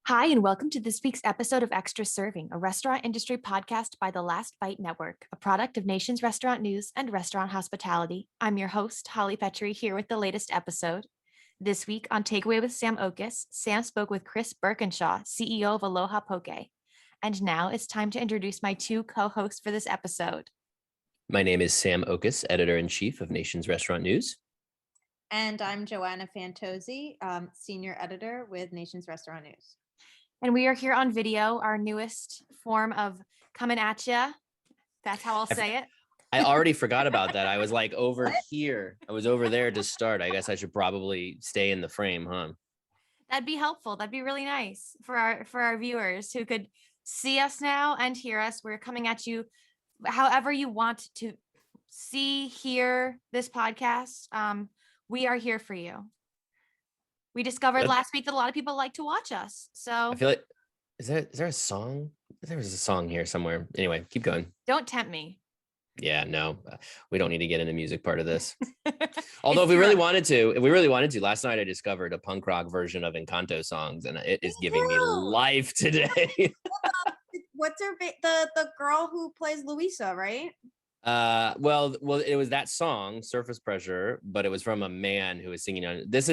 Hi, and welcome to this week's episode of Extra Serving, a restaurant industry podcast by the Last Bite Network, a product of Nation's Restaurant News and Restaurant Hospitality. I'm your host, Holly Petre, here with the latest episode. This week on Takeaway with Sam Oches, Sam spoke with Chris Birkinshaw, CEO of Aloha Poke. And now it's time to introduce my two co-hosts for this episode. My name is Sam Oches, Editor-in-Chief of Nation's Restaurant News. And I'm Joanna Fantozzi, Senior Editor with Nation's Restaurant News. And we are here on video, our newest form of coming at ya. That's how I'll say it. I already forgot about that. I was like over here. I was over there to start. I guess I should probably stay in the frame, huh? That'd be helpful. That'd be really nice for our viewers who could see us now and hear us. We're coming at you however you want to see, hear this podcast. We are here for you. We discovered last week that a lot of people like to watch us. So I feel like, is there a song? There was a song here somewhere. Anyway, keep going. Don't tempt me. Yeah, no, we don't need to get into music part of this. Although if we really wanted to, last night I discovered a punk rock version of Encanto songs, and it is giving me life today. What's her the girl who plays Luisa, right? Well, it was that song, Surface Pressure, but it was from a man who was singing on it. This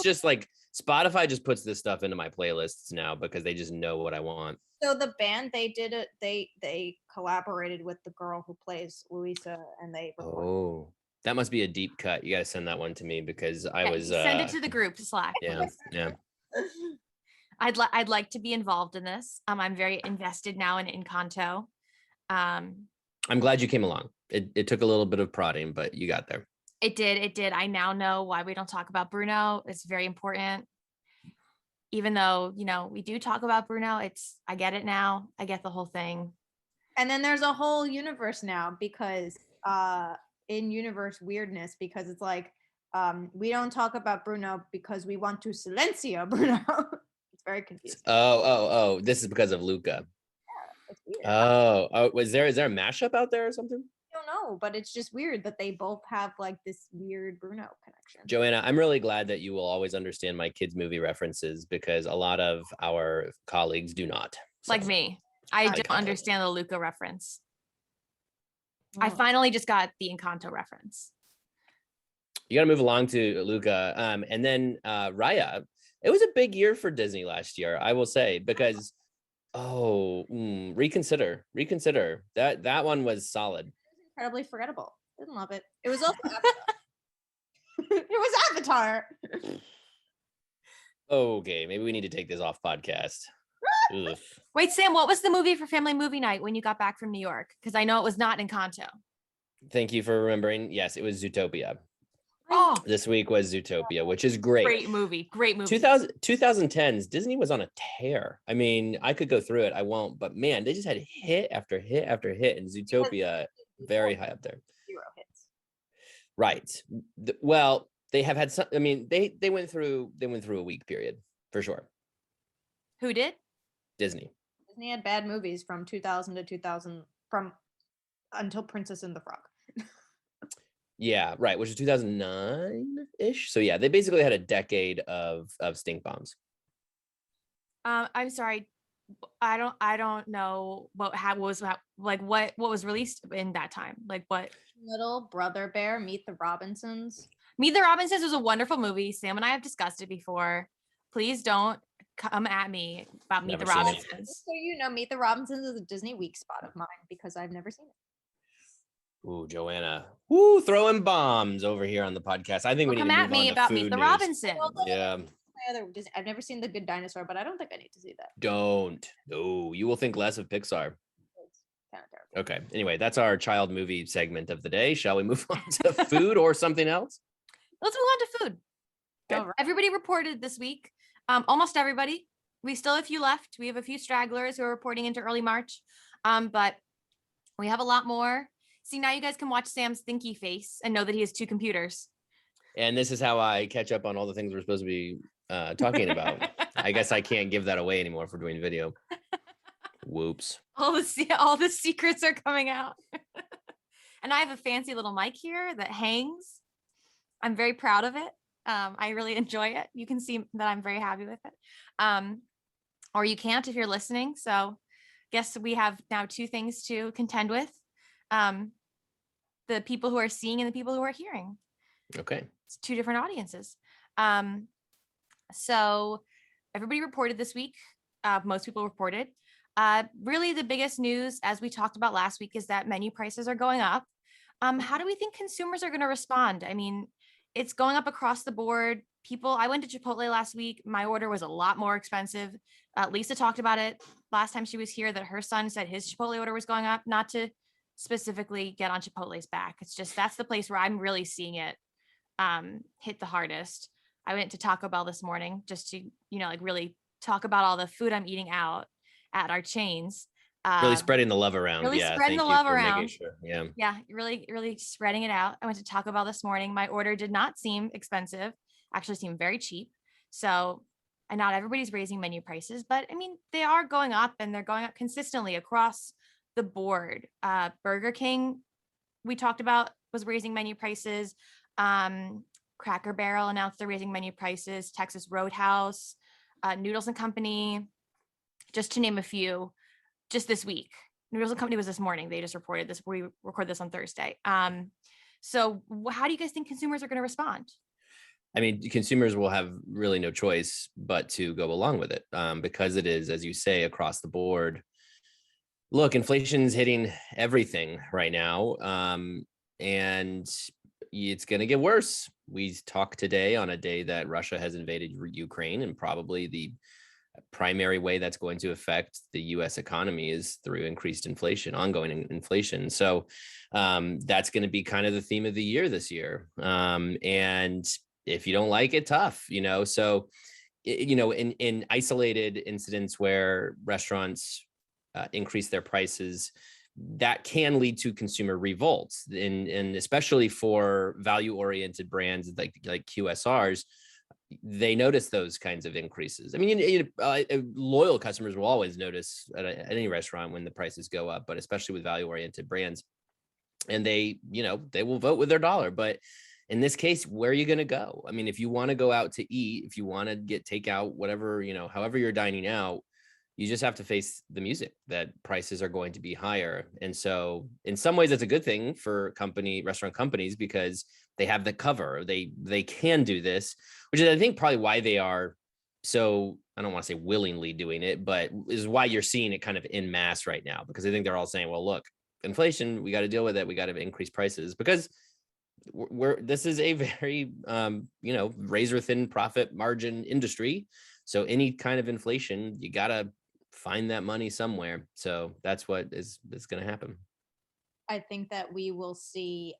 just like Spotify just puts this stuff into my playlists now because they just know what I want. So the band, they collaborated with the girl who plays Luisa, and they recorded. Oh, that must be a deep cut. You got to send that one to me because I was send it to the group Slack. Yeah. I'd like to be involved in this. I'm very invested now in Encanto. I'm glad you came along. It took a little bit of prodding, but you got there. It did. I now know why we don't talk about Bruno. It's very important. Even though, we do talk about Bruno, I get it now. I get the whole thing. And then there's a whole universe now because in universe weirdness, because it's like, we don't talk about Bruno because we want to silencio Bruno. It's very confusing. Oh, this is because of Luca. It's weird. Oh, is there a mashup out there or something? I don't know, but it's just weird that they both have like this weird Bruno connection. Joanna, I'm really glad that you will always understand my kids' movie references because a lot of our colleagues do not. So. Like me. I don't understand the Luca reference. Oh. I finally just got the Encanto reference. You got to move along to Luca. And then Raya. It was a big year for Disney last year, I will say, because reconsider. That one was solid. It was incredibly forgettable. Didn't love it. It was also Avatar. It was Avatar. Okay, maybe we need to take this off podcast. Wait, Sam, what was the movie for family movie night when you got back from New York? Because I know it was not Encanto. Thank you for remembering. Yes, it was Zootopia. Oh, this week was Zootopia, which is great. Great movie. 2010s, Disney was on a tear. I mean, I could go through it. I won't, but man, they just had hit after hit after hit, and Zootopia very high up there. 0 hits. Right. Well, they have had some. I mean, they went through a weak period for sure. Who did? Disney. Disney had bad movies from 2000 to 2000 until Princess and the Frog. Yeah, right, which is 2009-ish. So yeah, they basically had a decade of stink bombs. I'm sorry, I don't know what was released in that time. Like what? Little Brother Bear, Meet the Robinsons. Meet the Robinsons was a wonderful movie. Sam and I have discussed it before. Please don't come at me about Meet the Robinsons. So Meet the Robinsons is a Disney weak spot of mine because I've never seen it. Ooh, Joanna. Ooh, throwing bombs over here on the podcast. I think we need to move on to me about food Meet the news. Robinsons. Yeah. I've never seen The Good Dinosaur, but I don't think I need to see that. Don't. No, you will think less of Pixar. It's kind of terrible. Okay. Anyway, that's our child movie segment of the day. Shall we move on to food or something else? Let's move on to food. Okay. Right. Everybody reported this week. Almost everybody. We still have a few left. We have a few stragglers who are reporting into early March. But we have a lot more. See, now you guys can watch Sam's thinky face and know that he has 2 computers. And this is how I catch up on all the things we're supposed to be talking about. I guess I can't give that away anymore for doing video. Whoops. All the secrets are coming out. And I have a fancy little mic here that hangs. I'm very proud of it. I really enjoy it. You can see that I'm very happy with it. or you can't if you're listening. So guess we have now two things to contend with. The people who are seeing and the people who are hearing. Okay. It's two different audiences. So everybody reported this week. Most people reported. Really the biggest news, as we talked about last week, is that menu prices are going up. How do we think consumers are going to respond? I mean, it's going up across the board. I went to Chipotle last week. My order was a lot more expensive. Lisa talked about it last time she was here, that her son said his Chipotle order was going up, not to specifically get on Chipotle's back. It's just, that's the place where I'm really seeing it hit the hardest. I went to Taco Bell this morning just to, like really talk about all the food I'm eating out at our chains. Really spreading the love around. Really Yeah. spreading Thank the you love for around. making sure. Yeah. Yeah. Really spreading it out. I went to Taco Bell this morning. My order did not seem expensive, actually seemed very cheap. So, and not everybody's raising menu prices, but I mean, they are going up, and they're going up consistently across the board. Burger King, we talked about, was raising menu prices. Cracker Barrel announced they're raising menu prices. Texas Roadhouse, Noodles and Company, just to name a few, just this week. Noodles and Company was this morning. They just reported this. We record this on Thursday. So how do you guys think consumers are going to respond? I mean, consumers will have really no choice but to go along with it, because it is, as you say, across the board. Look, inflation's hitting everything right now, and it's going to get worse. We talk today on a day that Russia has invaded Ukraine, and probably the primary way that's going to affect the U.S. economy is through increased inflation, ongoing inflation. So that's going to be kind of the theme of the year this year. And if you don't like it, tough, so, in isolated incidents where restaurants increase their prices, that can lead to consumer revolts, and especially for value-oriented brands like QSRs, they notice those kinds of increases. I mean, loyal customers will always notice at any restaurant when the prices go up, but especially with value-oriented brands, and they will vote with their dollar. But in this case, where are you going to go? I mean, if you want to go out to eat, if you want to get takeout, whatever, however you're dining out, you just have to face the music that prices are going to be higher. And so in some ways, it's a good thing for restaurant companies, because they have the cover. They can do this, which is, I think, probably why they are so, I don't want to say willingly doing it, but is why you're seeing it kind of en masse right now, because I think they're all saying, well, look, inflation, we got to deal with it. We got to increase prices, because this is a very, razor thin profit margin industry. So any kind of inflation, you got to find that money somewhere. So that's what is going to happen. I think that we will see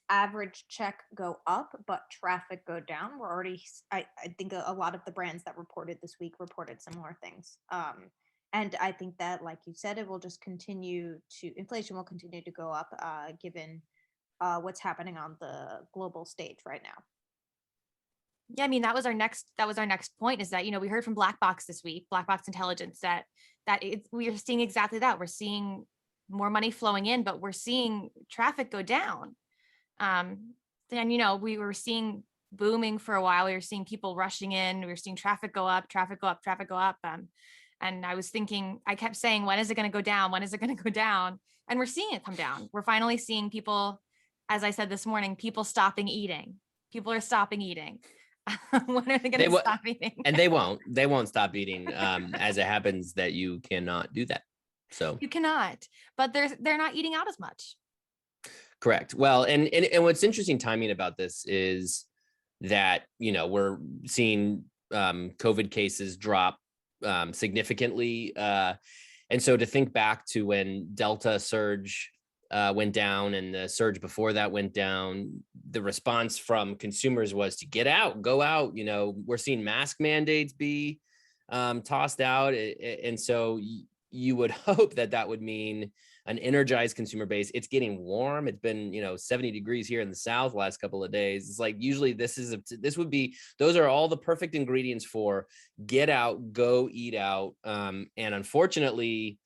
average check go up, but traffic go down. We're already, I think a lot of the brands that reported this week reported similar things. And I think that, like you said, inflation will continue to go up, given what's happening on the global stage right now. Yeah, I mean, that was our next point, is that, we heard from Black Box this week, Black Box Intelligence, that we are seeing exactly that. We're seeing more money flowing in, but we're seeing traffic go down. And, we were seeing booming for a while. We were seeing people rushing in. We were seeing traffic go up. And I was thinking, I kept saying, when is it going to go down? When is it going to go down? And we're seeing it come down. We're finally seeing people, as I said this morning, people stopping eating. People are stopping eating. When are they going to stop eating? And they won't stop eating. As it happens, that you cannot do that. So you cannot, but they're not eating out as much. Correct. Well, and what's interesting timing about this is that, we're seeing COVID cases drop significantly. And so to think back to when Delta surge went down, and the surge before that went down, the response from consumers was to get out, go out. We're seeing mask mandates be tossed out. And so you would hope that would mean an energized consumer base. It's getting warm. It's been, 70 degrees here in the South last couple of days. It's like, usually those are all the perfect ingredients for get out, go eat out. And unfortunately,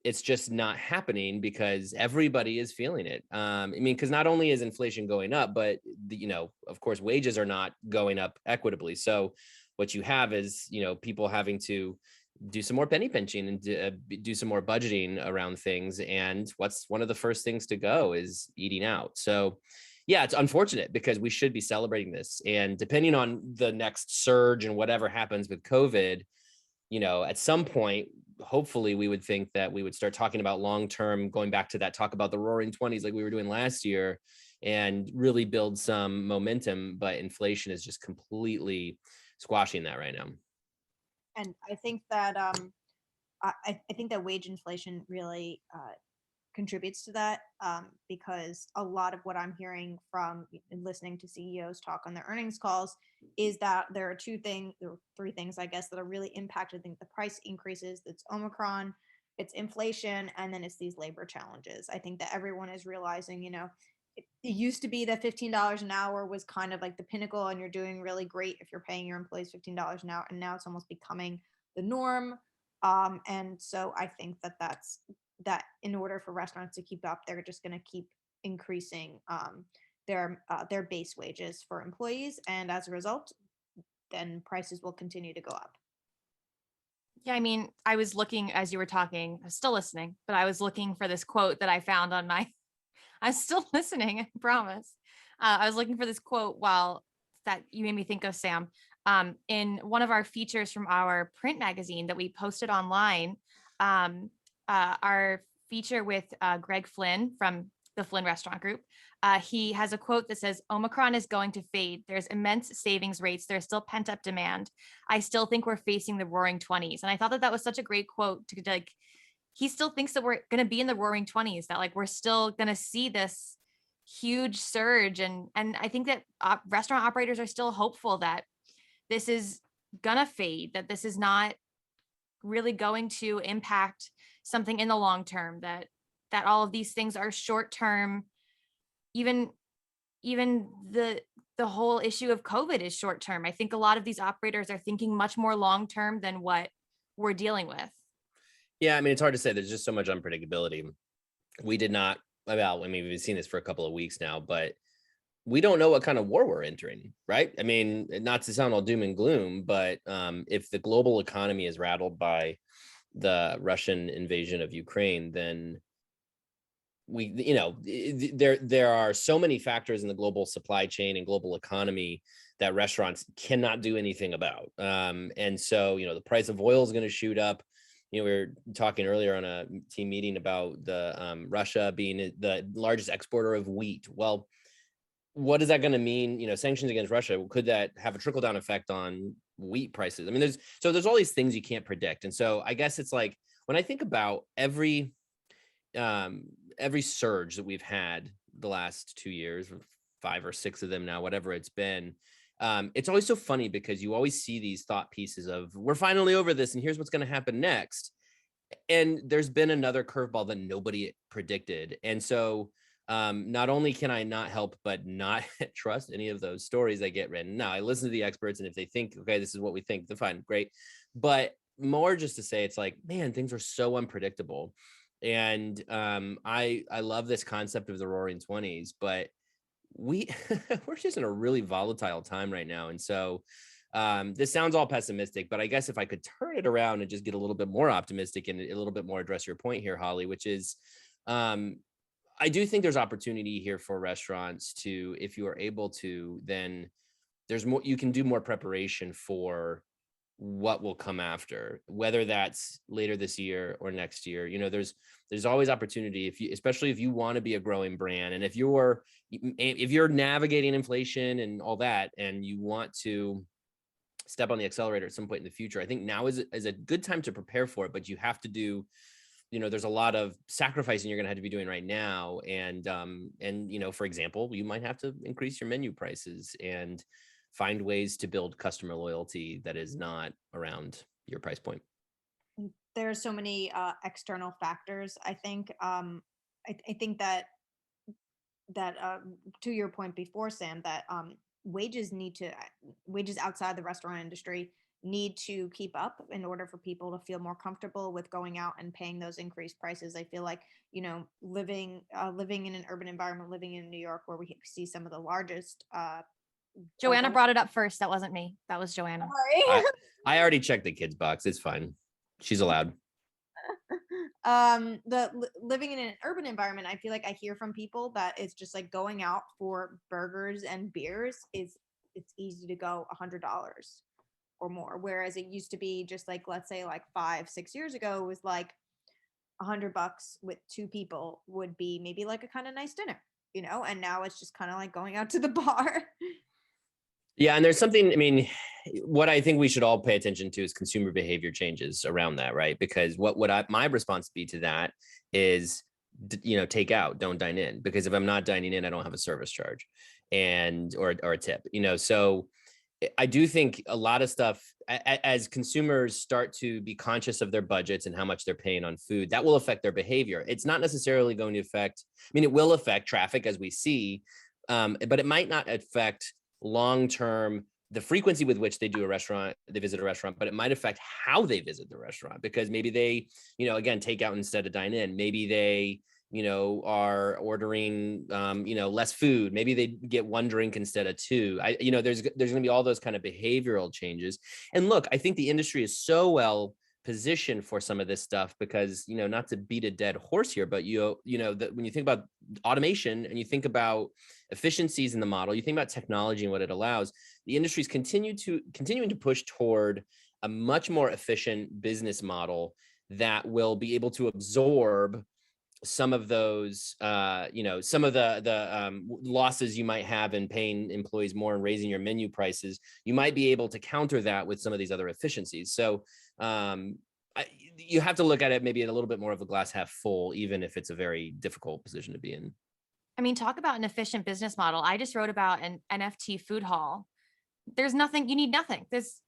it's just not happening, because everybody is feeling it. Because not only is inflation going up, but of course, wages are not going up equitably. So what you have is, people having to do some more penny pinching and do some more budgeting around things. And what's one of the first things to go is eating out. So yeah, it's unfortunate because we should be celebrating this. And depending on the next surge and whatever happens with COVID, at some point, hopefully we would think that we would start talking about long-term, going back to that talk about the roaring 20s like we were doing last year, and really build some momentum. But inflation is just completely squashing that right now. And I think that I think that wage inflation really contributes to that, because a lot of what I'm hearing from listening to CEOs talk on their earnings calls is that there are three things, I guess, that are really impacted. I think the price increases, it's Omicron, it's inflation, and then it's these labor challenges. I think that everyone is realizing, it used to be that $15 an hour was kind of like the pinnacle, and you're doing really great if you're paying your employees $15 an hour, and now it's almost becoming the norm. And so I think that in order for restaurants to keep up, they're just going to keep increasing their base wages for employees, and as a result, then prices will continue to go up. Yeah, I mean, I was looking as you were talking, I was still listening, but I was looking for this quote that I found on my, I'm still listening, I promise. I was looking for this quote that you made me think of, Sam. In one of our features from our print magazine that we posted online, our feature with Greg Flynn from the Flynn Restaurant Group, he has a quote that says, "Omicron is going to fade. There's immense savings rates. There's still pent up demand. I still think we're facing the roaring 20s." And I thought that was such a great quote to like, he still thinks that we're going to be in the roaring 20s, that like, we're still going to see this huge surge. And I think that restaurant operators are still hopeful that this is going to fade, that this is not really going to impact something in the long term, that all of these things are short term. Even the whole issue of COVID is short term. I think a lot of these operators are thinking much more long term than what we're dealing with. Yeah, I mean, it's hard to say. There's just so much unpredictability. We've seen this for a couple of weeks now, but we don't know what kind of war we're entering, right? I mean, not to sound all doom and gloom, but if the global economy is rattled by the Russian invasion of Ukraine, then there are so many factors in the global supply chain and global economy that restaurants cannot do anything about. And so, the price of oil is going to shoot up. We were talking earlier on a team meeting about the Russia being the largest exporter of wheat. Well, what is that going to mean? Sanctions against Russia, could that have a trickle down effect on wheat prices? I mean, there's all these things you can't predict. And so I guess it's like, when I think about every surge that we've had the last 2 years, 5 or 6 of them now, whatever it's been, it's always so funny because you always see these thought pieces of, we're finally over this and here's what's going to happen next. And there's been another curveball that nobody predicted. And so not only can I not help but not trust any of those stories that get written. Now I listen to the experts, and if they think, okay, this is what we think, then fine, great. But more just to say, it's like, man, things are so unpredictable. And I love this concept of the roaring 20s, but we're just in a really volatile time right now. And so this sounds all pessimistic, but I guess if I could turn it around and just get a little bit more optimistic and a little bit more address your point here, Holly, which is I do think there's opportunity here for restaurants to, if you are able to, then there's more, you can do more preparation for what will come after, whether that's later this year or next year. There's always opportunity, especially if you want to be a growing brand, and if you're navigating inflation and all that, and you want to step on the accelerator at some point in the future. I think now is a good time to prepare for it, but you have to do, there's a lot of sacrificing you're going to have to be doing right now. And for example, you might have to increase your menu prices and find ways to build customer loyalty that is not around your price point. There are so many external factors. I think I think that to your point before, Sam, that wages outside the restaurant industry need to keep up in order for people to feel more comfortable with going out and paying those increased prices. I feel like, living in an urban environment, living in New York, where we see some of the largest Joanna brought it up first. That wasn't me. That was Joanna. I already checked the kids box. It's fine. She's allowed. Living in an urban environment, I feel like I hear from people that it's just like going out for burgers and beers it's easy to go $100 or more, whereas it used to be just like, let's say like 5-6 years ago, it was like $100 with two people would be maybe like a kind of nice dinner, and now it's just kind of like going out to the bar. Yeah, and there's something, I mean, what I think we should all pay attention to is consumer behavior changes around that, right? Because my response be to that is, take out, don't dine in, because if I'm not dining in, I don't have a service charge or a tip, so I do think a lot of stuff, as consumers start to be conscious of their budgets and how much they're paying on food, that will affect their behavior. It's not necessarily going to affect, it will affect traffic as we see, but it might not affect long-term the frequency with which they visit a restaurant, but it might affect how they visit the restaurant, because maybe they, again, take out instead of dine in. Maybe they, are ordering, less food. Maybe they get one drink instead of two. There's going to be all those kind of behavioral changes. And look, I think the industry is so well positioned for some of this stuff because, not to beat a dead horse here, but when you think about automation and you think about efficiencies in the model, you think about technology and what it allows, the industry's continuing to push toward a much more efficient business model that will be able to absorb some of those, some of the losses you might have in paying employees more and raising your menu prices. You might be able to counter that with some of these other efficiencies. So you have to look at it maybe a little bit more of a glass half full, even if it's a very difficult position to be in. I mean, talk about an efficient business model. I just wrote about an NFT food hall. There's nothing, you need nothing. This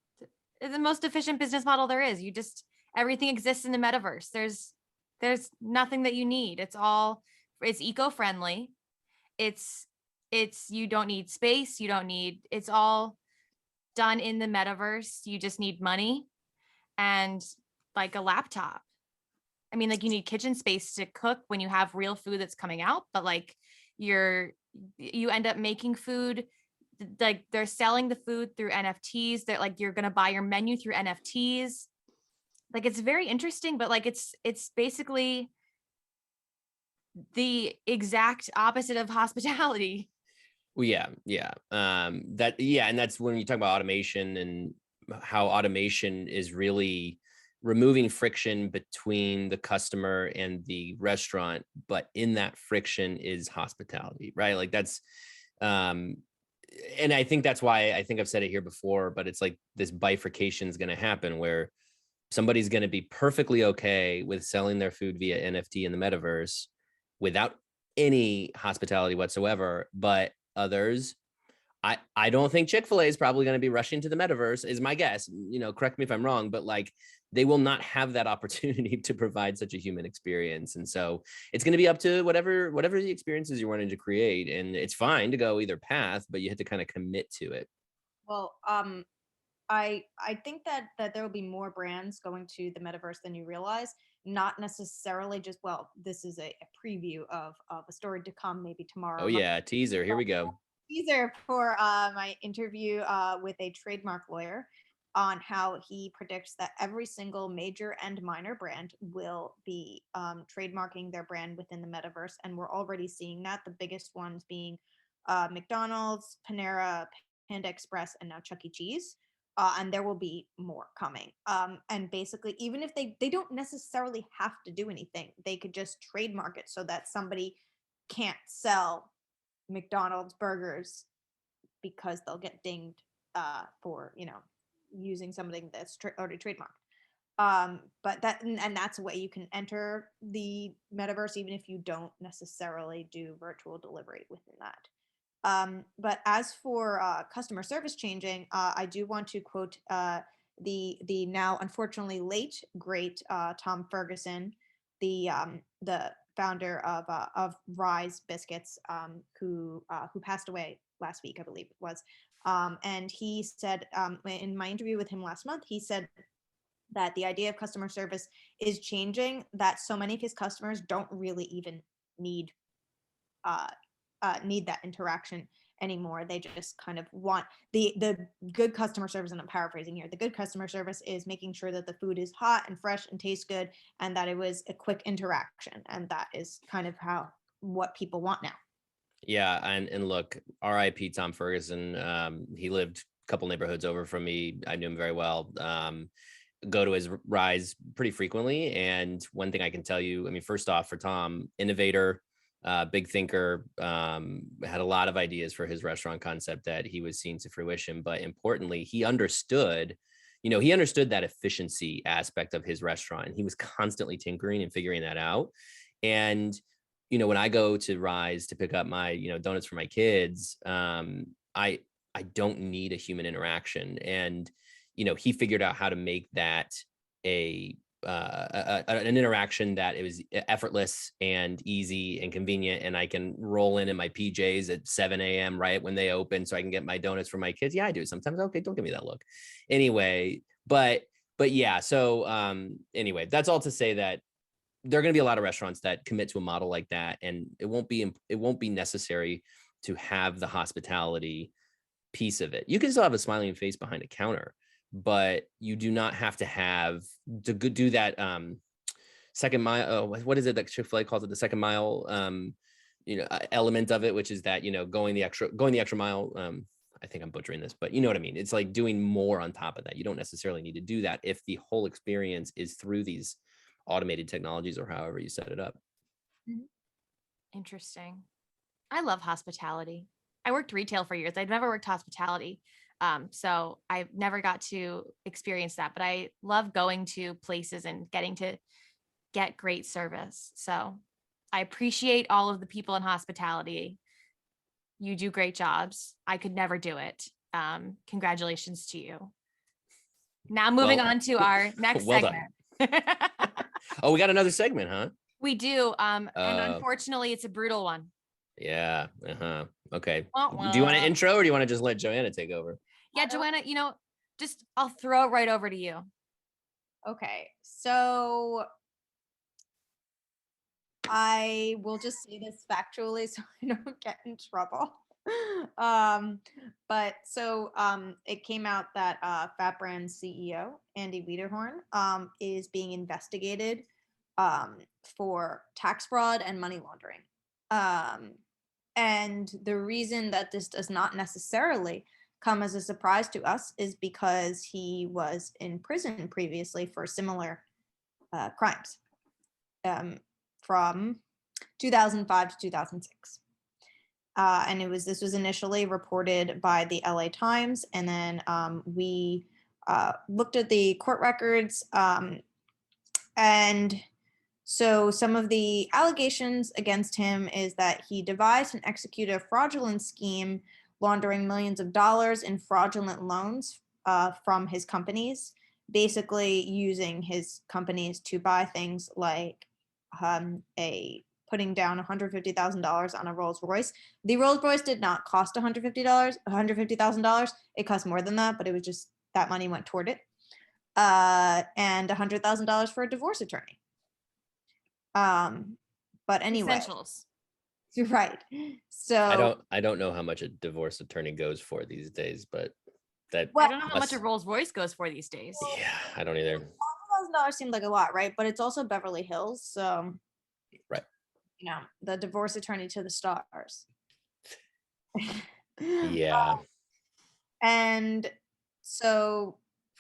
is the most efficient business model there is. Everything exists in the metaverse. There's nothing that you need. It's eco-friendly. It's you don't need space. It's all done in the metaverse. You just need money and like a laptop. I mean, like you need kitchen space to cook when you have real food that's coming out, but like you end up making food, like they're selling the food through NFTs. They're like, you're going to buy your menu through NFTs. Like, it's very interesting, but like, it's basically the exact opposite of hospitality. Well, yeah. And that's when you talk about automation and how automation is really removing friction between the customer and the restaurant, but in that friction is hospitality, right? Like that's, and I think that's why I think I've said it here before, but it's like this bifurcation is going to happen where somebody's going to be perfectly okay with selling their food via NFT in the metaverse without any hospitality whatsoever, but others, I don't think Chick-fil-A is probably going to be rushing to the metaverse, is my guess. Correct me if I'm wrong, but like they will not have that opportunity to provide such a human experience. And so it's going to be up to whatever the experiences you're wanting to create. And it's fine to go either path, but you have to kind of commit to it. Well, I think that there will be more brands going to the metaverse than you realize. Not necessarily just, well, this is a preview of a story to come, maybe tomorrow. Oh yeah, teaser. Here we go. Teaser for my interview with a trademark lawyer on how he predicts that every single major and minor brand will be trademarking their brand within the metaverse. And we're already seeing that, the biggest ones being McDonald's, Panera, Panda Express, and now Chuck E. Cheese. And there will be more coming. And basically, even if they don't necessarily have to do anything, they could just trademark it so that somebody can't sell McDonald's burgers because they'll get dinged for using something that's already trademarked. But that's a way you can enter the metaverse even if you don't necessarily do virtual delivery within that. But as for customer service changing, I do want to quote the now unfortunately late great Tom Ferguson, the founder of Rise Biscuits, who passed away last week, I believe it was. And he said in my interview with him last month, he said that the idea of customer service is changing, that so many of his customers don't really even need that interaction anymore. They just kind of want the good customer service, and I'm paraphrasing here. The good customer service is making sure that the food is hot and fresh and tastes good, and that it was a quick interaction. And that is kind of what people want now. Yeah, and look, R.I.P. Tom Ferguson. He lived a couple neighborhoods over from me. I knew him very well. Go to his rise pretty frequently. And one thing I can tell you, I mean, first off, for Tom, innovator, big thinker, had a lot of ideas for his restaurant concept that he was seeing to fruition. But importantly, he understood that efficiency aspect of his restaurant. And he was constantly tinkering and figuring that out. And, when I go to Rise to pick up my, donuts for my kids, I don't need a human interaction. And he figured out how to make that an interaction that it was effortless and easy and convenient. And I can roll in my PJs at 7 a.m. right when they open, so I can get my donuts for my kids. Yeah, I do sometimes. Okay, don't give me that look. Anyway, but yeah. So anyway, that's all to say that there are going to be a lot of restaurants that commit to a model like that, and it won't be necessary to have the hospitality piece of it. You can still have a smiling face behind a counter, but you do not have to do that second mile. What is it that Chick-fil-A calls it? The second mile, element of it, which is that, going the extra mile. I think I'm butchering this, but you know what I mean? It's like doing more on top of that. You don't necessarily need to do that if the whole experience is through these automated technologies or however you set it up. Interesting. I love hospitality. I worked retail for years. I'd never worked hospitality. So I never got to experience that, but I love going to places and getting to get great service. So I appreciate all of the people in hospitality. You do great jobs. I could never do it. Congratulations to you. Now moving on to our next segment. Oh, we got another segment, huh? We do. And unfortunately, it's a brutal one. Yeah. Okay. Do you want an intro, or do you want to just let Joanna take over? Yeah, Joanna, I'll throw it right over to you. Okay. So I will just say this factually so I don't get in trouble. But it came out that Fat Brand's CEO, Andy Wiederhorn, is being investigated for tax fraud and money laundering. And the reason that this does not necessarily come as a surprise to us is because he was in prison previously for similar crimes from 2005 to 2006. And this was initially reported by the LA Times, and then we looked at the court records, and so some of the allegations against him is that he devised and executed a fraudulent scheme laundering millions of dollars in fraudulent loans from his companies, basically using his companies to buy things like putting down $150,000 on a Rolls Royce. The Rolls Royce did not cost $150,000. It cost more than that, but it was just that money went toward it. And $100,000 for a divorce attorney. But anyway, Essentials. Right. So I don't know how much a divorce attorney goes for these days, but I don't know how much a Rolls Royce goes for these days. Yeah, I don't either. $1,000 seemed like a lot, right? But it's also Beverly Hills, so right. The divorce attorney to the stars. Yeah. And so,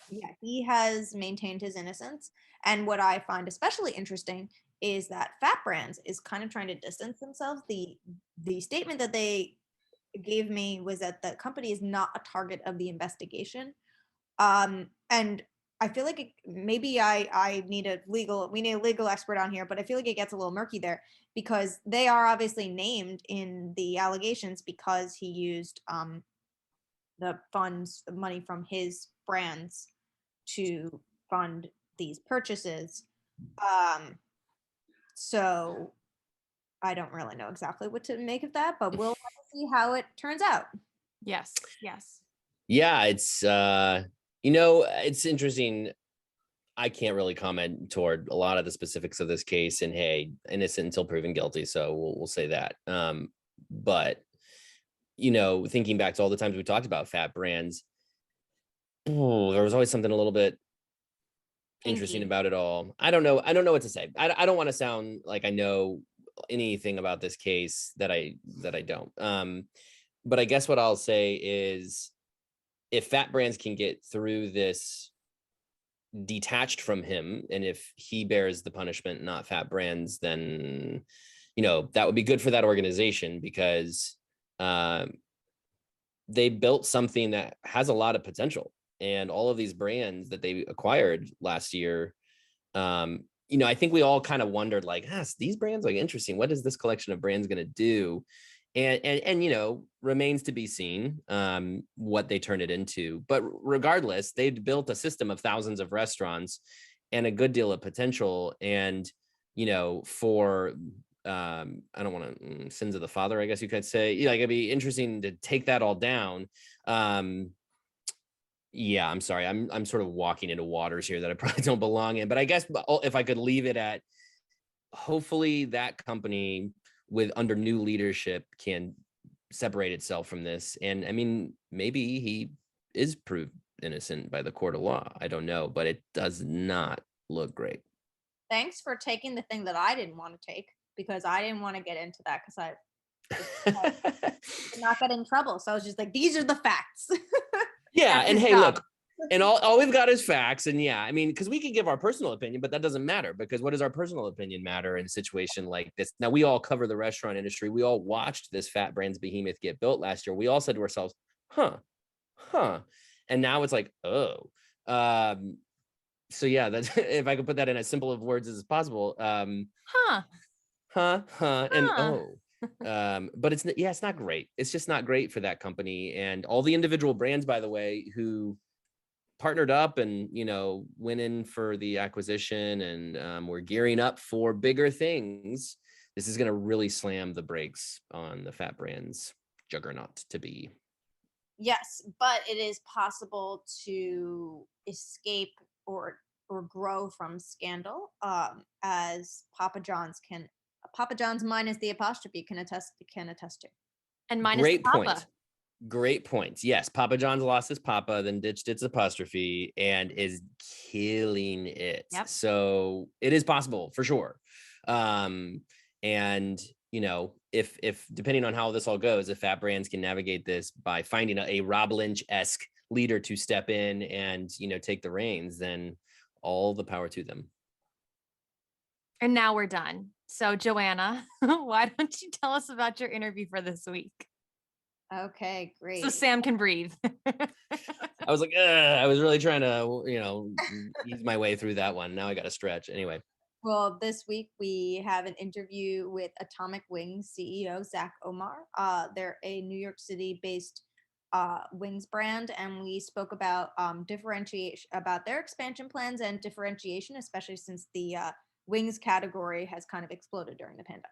yeah, he has maintained his innocence. And what I find especially interesting is that Fat Brands is kind of trying to distance themselves. The statement that they gave me was that the company is not a target of the investigation. And I feel like maybe we need a legal expert on here, but I feel like it gets a little murky there because they are obviously named in the allegations because he used the money from his brands to fund these purchases. So I don't really know exactly what to make of that, but we'll have to see how it turns out. Yes. Yeah, it's interesting. I can't really comment toward a lot of the specifics of this case, and hey, innocent until proven guilty. So we'll say that. But thinking back to all the times we talked about fat brands, there was always something a little bit interesting about it all. I don't know what to say. I don't want to sound like I know anything about this case that I don't. But I guess what I'll say is, if fat brands can get through this detached from him, and if he bears the punishment, not fat brands, then that would be good for that organization, because they built something that has a lot of potential. And all of these brands that they acquired last year, I think we all kind of wondered, like, these brands, like, interesting. What is this collection of brands going to do? And remains to be seen what they turn it into. But regardless, they've built a system of thousands of restaurants and a good deal of potential. And for I don't want to sins of the father, I guess you could say, like, it'd be interesting to take that all down. Yeah, I'm sorry. I'm sort of walking into waters here that I probably don't belong in. But I guess if I could leave it at, hopefully that company under new leadership can separate itself from this. And I mean, maybe he is proved innocent by the court of law. I don't know, but it does not look great. Thanks for taking the thing that I didn't want to take, because I didn't want to get into that, because I did not get in trouble. So I was just like, these are the facts. Yeah. And hey, look, and all we've got is facts. And yeah, I mean, because we could give our personal opinion, but that doesn't matter, because what does our personal opinion matter in a situation like this? Now, we all cover the restaurant industry. We all watched this fat brands behemoth get built last year. We all said to ourselves, huh. And now it's like, oh. So yeah, that's, if I could put that in as simple of words as possible. And oh. But it's not great. It's just not great for that company, and all the individual brands, by the way, who partnered up and went in for the acquisition, and we're gearing up for bigger things. This is going to really slam the brakes on the fat brands juggernaut to be. Yes, but it is possible to escape or grow from scandal, as Papa John's minus the apostrophe can attest to. And minus Great the Papa. point. Great points. Yes, Papa John's lost his Papa, then ditched its apostrophe, and is killing it. Yep. So it is possible for sure. And if depending on how this all goes, if fat brands can navigate this by finding a Rob Lynch-esque leader to step in and take the reins, then all the power to them. And now we're done. So Joanna, why don't you tell us about your interview for this week? Okay, great. So Sam can breathe. I was like, I was really trying to, ease my way through that one. Now I got to stretch. Anyway. Well, this week we have an interview with Atomic Wings CEO Zach Omar. They're a New York City-based wings brand, and we spoke about differentiation, about their expansion plans and differentiation, especially since the wings category has kind of exploded during the pandemic.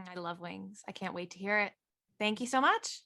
I love wings. I can't wait to hear it. Thank you so much.